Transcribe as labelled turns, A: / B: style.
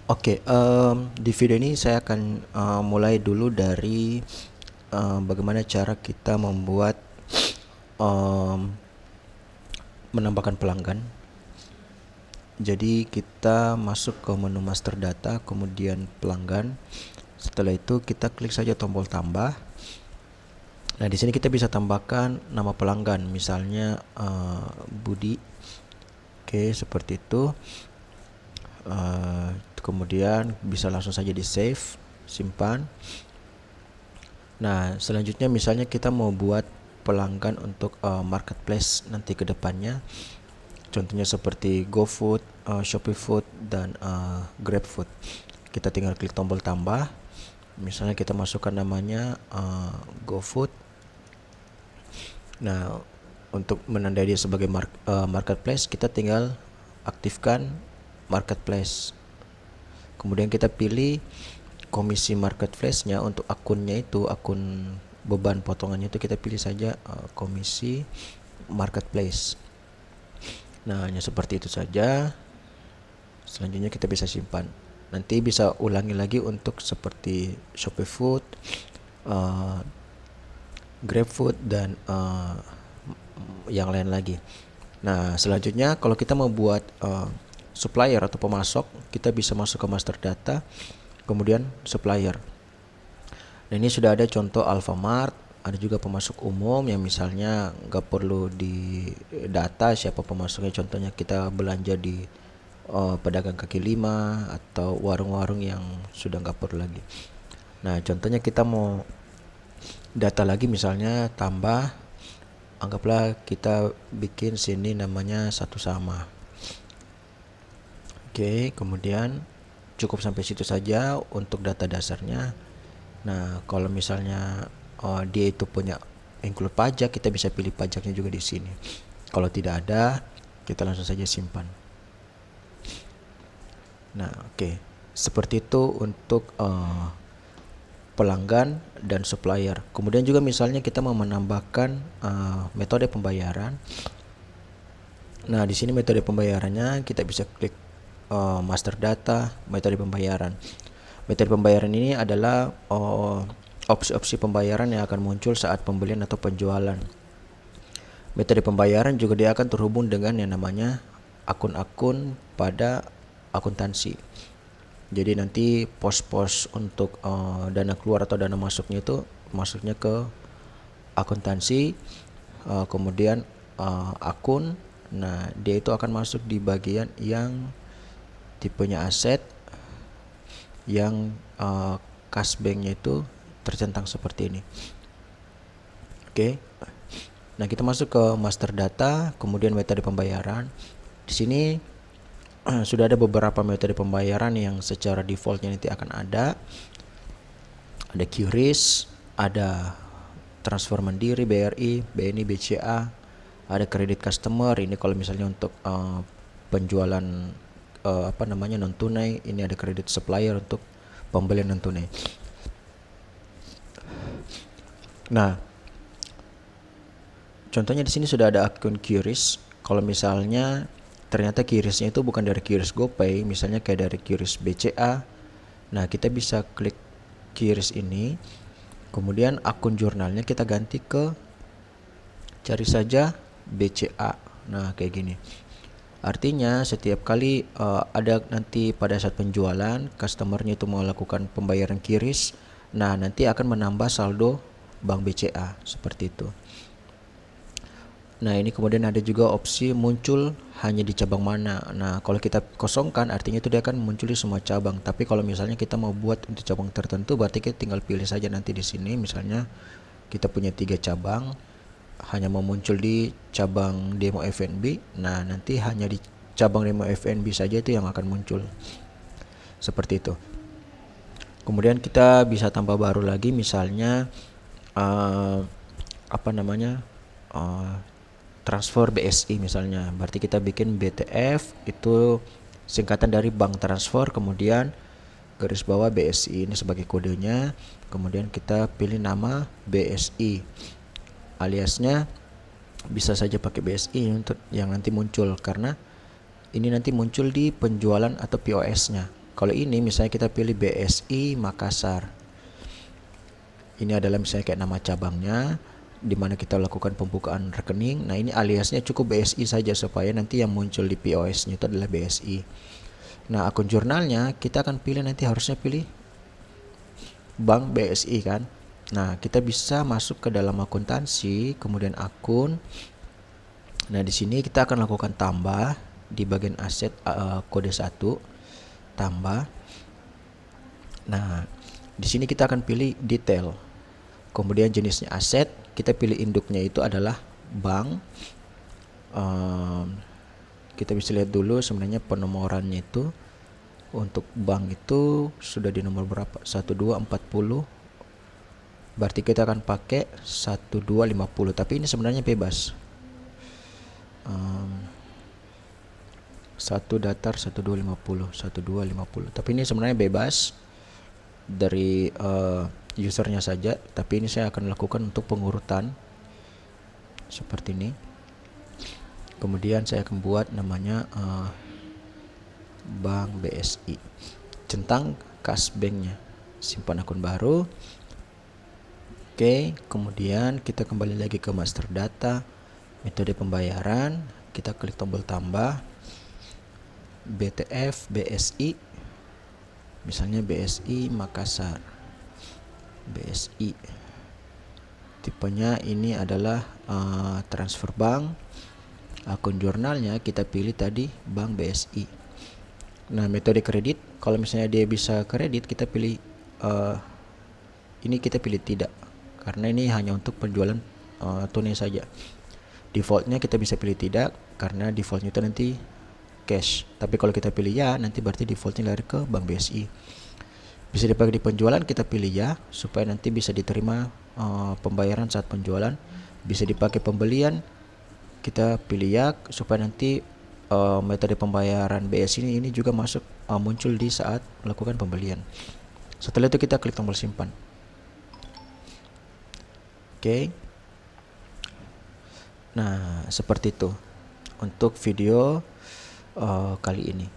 A: Oke, di video ini saya akan mulai dulu dari bagaimana cara kita membuat em, menambahkan pelanggan. Jadi kita masuk ke menu master data, kemudian pelanggan. Setelah itu kita klik saja tombol tambah. Nah, di sini kita bisa tambahkan nama pelanggan, misalnya Budi. Oke, seperti itu. Kemudian bisa langsung saja di save, simpan. Nah, selanjutnya misalnya kita mau buat pelanggan untuk marketplace nanti ke depannya. Contohnya seperti GoFood, Shopee Food, dan GrabFood. Kita tinggal klik tombol tambah. Misalnya kita masukkan namanya GoFood. Nah, untuk menandai dia sebagai marketplace, kita tinggal aktifkan marketplace. Kemudian kita pilih komisi marketplace-nya. Untuk akunnya itu, akun beban potongannya itu kita pilih saja komisi marketplace. Nah, hanya seperti itu saja. Selanjutnya kita bisa simpan. Nanti bisa ulangi lagi untuk seperti Shopee Food, uh, GrabFood, dan yang lain lagi. Nah, selanjutnya kalau kita mau buat supplier atau pemasok, kita bisa masuk ke master data, kemudian supplier. Nah, ini sudah ada contoh Alfamart, ada juga pemasok umum yang misalnya nggak perlu di data siapa pemasoknya. Contohnya kita belanja di pedagang kaki lima atau warung-warung yang sudah nggak perlu lagi. Nah, contohnya kita mau data lagi, misalnya tambah, anggaplah kita bikin sini namanya satu sama. Oke, kemudian cukup sampai situ saja untuk data dasarnya. Nah, kalau misalnya dia itu punya include pajak, kita bisa pilih pajaknya juga di sini. Kalau tidak ada, kita langsung saja simpan. Nah, oke. Seperti itu untuk pelanggan dan supplier. Kemudian juga misalnya kita mau menambahkan metode pembayaran. Nah, di sini metode pembayarannya kita bisa klik master data, metode pembayaran. Metode pembayaran ini adalah opsi-opsi pembayaran yang akan muncul saat pembelian atau penjualan. Metode pembayaran juga dia akan terhubung dengan yang namanya akun-akun pada akuntansi. Jadi nanti pos-pos untuk dana keluar atau dana masuknya itu masuknya ke akuntansi, kemudian akun. Nah, dia itu akan masuk di bagian yang tipenya aset, yang kas banknya itu tercentang seperti ini. Oke. Nah, kita masuk ke master data, kemudian metode pembayaran. Di sini sudah ada beberapa metode pembayaran yang secara defaultnya nanti akan ada. Ada QRIS, ada transfer mandiri, BRI, BNI, BCA, ada kredit customer. Ini kalau misalnya untuk penjualan non tunai. Ini ada kredit supplier untuk pembelian non tunai. Nah, contohnya di sini sudah ada akun QRIS. Kalau misalnya ternyata QRIS-nya itu bukan dari QRIS GoPay, misalnya kayak dari QRIS BCA. Nah, kita bisa klik QRIS ini. Kemudian akun jurnalnya kita ganti ke, cari saja BCA. Nah, kayak gini. Artinya setiap kali ada nanti pada saat penjualan, customernya itu mau lakukan pembayaran QRIS, nah nanti akan menambah saldo bank BCA seperti itu. Nah, ini kemudian ada juga opsi muncul hanya di cabang mana. Nah, kalau kita kosongkan artinya itu dia akan muncul di semua cabang. Tapi kalau misalnya kita mau buat untuk cabang tertentu, berarti kita tinggal pilih saja nanti di sini. Misalnya kita punya 3 cabang, hanya mau muncul di cabang demo F&B. Nah, nanti hanya di cabang demo F&B saja itu yang akan muncul. Seperti itu. Kemudian kita bisa tambah baru lagi, misalnya uh, apa namanya? Transfer BSI misalnya. Berarti kita bikin BTF, itu singkatan dari bank transfer, kemudian garis bawah BSI ini sebagai kodenya. Kemudian kita pilih nama BSI, aliasnya bisa saja pakai BSI untuk yang nanti muncul, karena ini nanti muncul di penjualan atau POS-nya. Kalau ini misalnya kita pilih BSI Makassar. Ini adalah misalnya kayak nama cabangnya, di mana kita lakukan pembukaan rekening. Nah, ini aliasnya cukup BSI saja supaya nanti yang muncul di POS-nya itu adalah BSI. Nah, akun jurnalnya kita akan pilih, nanti harusnya pilih Bank BSI kan. Nah, kita bisa masuk ke dalam akuntansi, kemudian akun. Nah, di sini kita akan lakukan tambah di bagian aset kode 1, tambah. Nah, di sini kita akan pilih detail. Kemudian jenisnya aset, kita pilih induknya itu adalah bank. Kita bisa lihat dulu sebenarnya penomorannya itu. Untuk bank itu sudah di nomor berapa? 1240. Berarti kita akan pakai 1250, tapi ini sebenarnya bebas. 1250. Tapi ini sebenarnya bebas dari usernya saja, tapi ini saya akan lakukan untuk pengurutan seperti ini. Kemudian saya akan buat namanya Bank BSI, centang kas banknya, simpan akun baru. Oke, kemudian kita kembali lagi ke master data, metode pembayaran, kita klik tombol tambah, BTF BSI, misalnya BSI Makassar, BSI, tipenya ini adalah transfer bank. Akun jurnalnya kita pilih tadi Bank BSI. Nah, metode kredit, kalau misalnya dia bisa kredit, kita pilih ini kita pilih tidak, karena ini hanya untuk penjualan tunai saja. Defaultnya kita bisa pilih tidak, karena defaultnya itu nanti cash. Tapi kalau kita pilih ya, nanti berarti defaultnya lari ke Bank BSI. Bisa dipakai di penjualan, kita pilih ya, supaya nanti bisa diterima pembayaran saat penjualan. Bisa dipakai pembelian, kita pilih ya, supaya nanti metode pembayaran BSI ini juga masuk muncul di saat melakukan pembelian. Setelah itu kita klik tombol simpan. Oke. Nah, seperti itu untuk video kali ini.